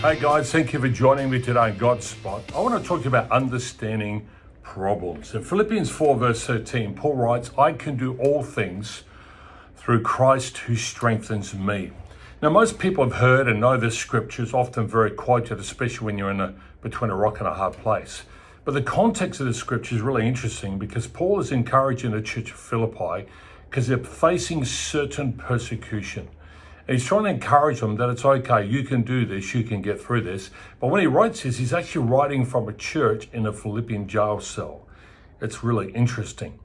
Hey guys, thank you for joining me today on Godspot. I want to talk to you about understanding problems. In Philippians 4 verse 13, Paul writes, I can do all things through Christ who strengthens me. Now most people have heard and know this scripture is often very quoted, especially when you're between a rock and a hard place. But the context of the scripture is really interesting because Paul is encouraging the church of Philippi because they're facing certain persecution. And he's trying to encourage them that it's okay, you can do this, you can get through this. But when he writes this, he's actually writing from a church in a Philippian jail cell. It's really interesting.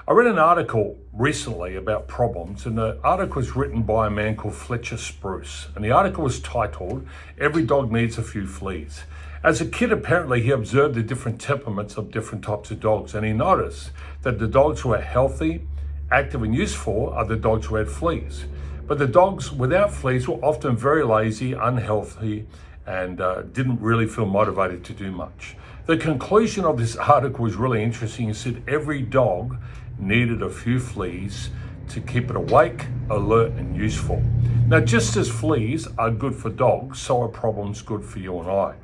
I read an article recently about problems, and the article was written by a man called Fletcher Spruce. And the article was titled, Every Dog Needs a Few Fleas. As a kid, apparently, he observed the different temperaments of different types of dogs, and he noticed that the dogs who are healthy, active, and useful are the dogs who had fleas. But the dogs without fleas were often very lazy, unhealthy, and didn't really feel motivated to do much. The conclusion of this article was really interesting. It said every dog needed a few fleas to keep it awake, alert, and useful. Now, just as fleas are good for dogs, so are problems good for you and I.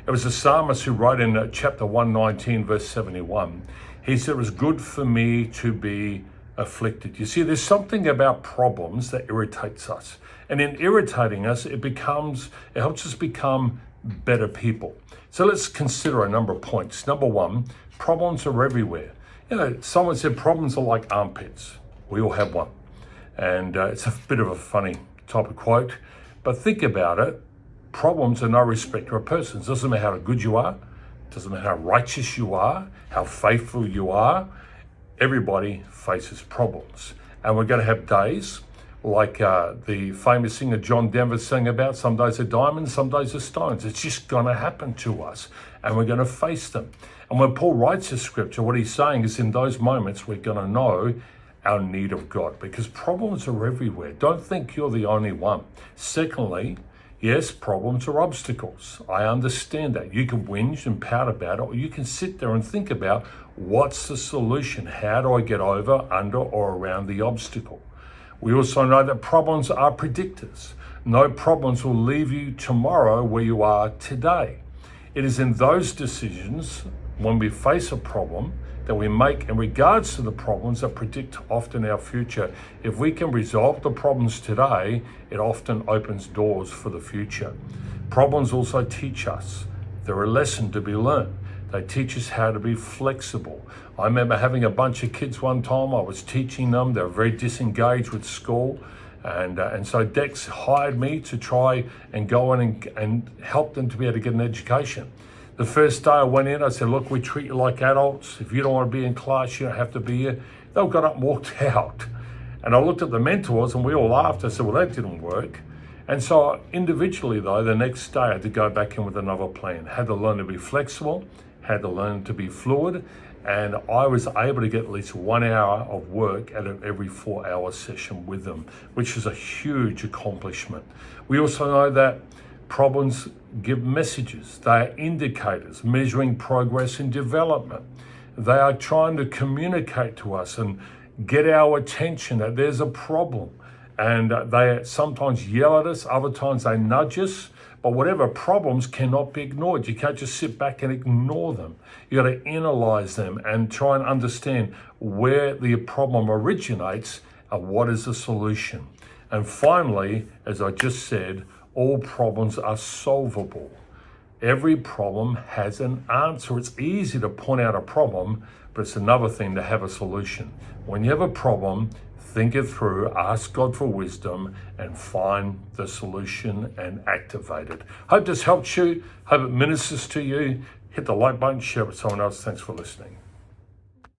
It was the psalmist who wrote in chapter 119, verse 71, he said, it was good for me to be afflicted. You see, there's something about problems that irritates us. And in irritating us, it helps us become better people. So let's consider a number of points. Number one, problems are everywhere. You know, someone said problems are like armpits. We all have one. And it's a bit of a funny type of quote, but think about it. Problems are no respecter of persons. Doesn't matter how good you are, doesn't matter how righteous you are, how faithful you are. Everybody faces problems, and we're going to have days like the famous singer John Denver sang about, some days are diamonds, some days are stones. It's just going to happen to us, and we're going to face them. And when Paul writes this scripture, what he's saying is in those moments we're going to know our need of God, because problems are everywhere. Don't think you're the only one. Secondly, yes, problems are obstacles. I understand that. You can whinge and pout about it, or you can sit there and think about what's the solution? How do I get over, under, or around the obstacle? We also know that problems are predictors. No problems will leave you tomorrow where you are today. It is in those decisions, when we face a problem, that we make in regards to the problems that predict often our future. If we can resolve the problems today, it often opens doors for the future. Problems also teach us. They're a lesson to be learned. They teach us how to be flexible. I remember having a bunch of kids one time. I was teaching them. They were very disengaged with school. And so Dex hired me to try and go in and help them to be able to get an education. The first day I went in, I said, look, we treat you like adults. If you don't want to be in class, you don't have to be here. They all got up and walked out. And I looked at the mentors and we all laughed. I said, well, that didn't work. And so individually though, the next day I had to go back in with another plan. Had to learn to be flexible, had to learn to be fluid. And I was able to get at least 1 hour of work out of every 4-hour session with them, which is a huge accomplishment. We also know that problems give messages. They are indicators, measuring progress and development. They are trying to communicate to us and get our attention that there's a problem. And they sometimes yell at us, other times they nudge us, but whatever problems cannot be ignored. You can't just sit back and ignore them. You got to analyze them and try and understand where the problem originates and what is the solution. And finally, as I just said, all problems are solvable. Every problem has an answer. It's easy to point out a problem, but it's another thing to have a solution. When you have a problem, think it through, ask God for wisdom, and find the solution and activate it. Hope this helps you. Hope it ministers to you. Hit the like button, share it with someone else. Thanks for listening.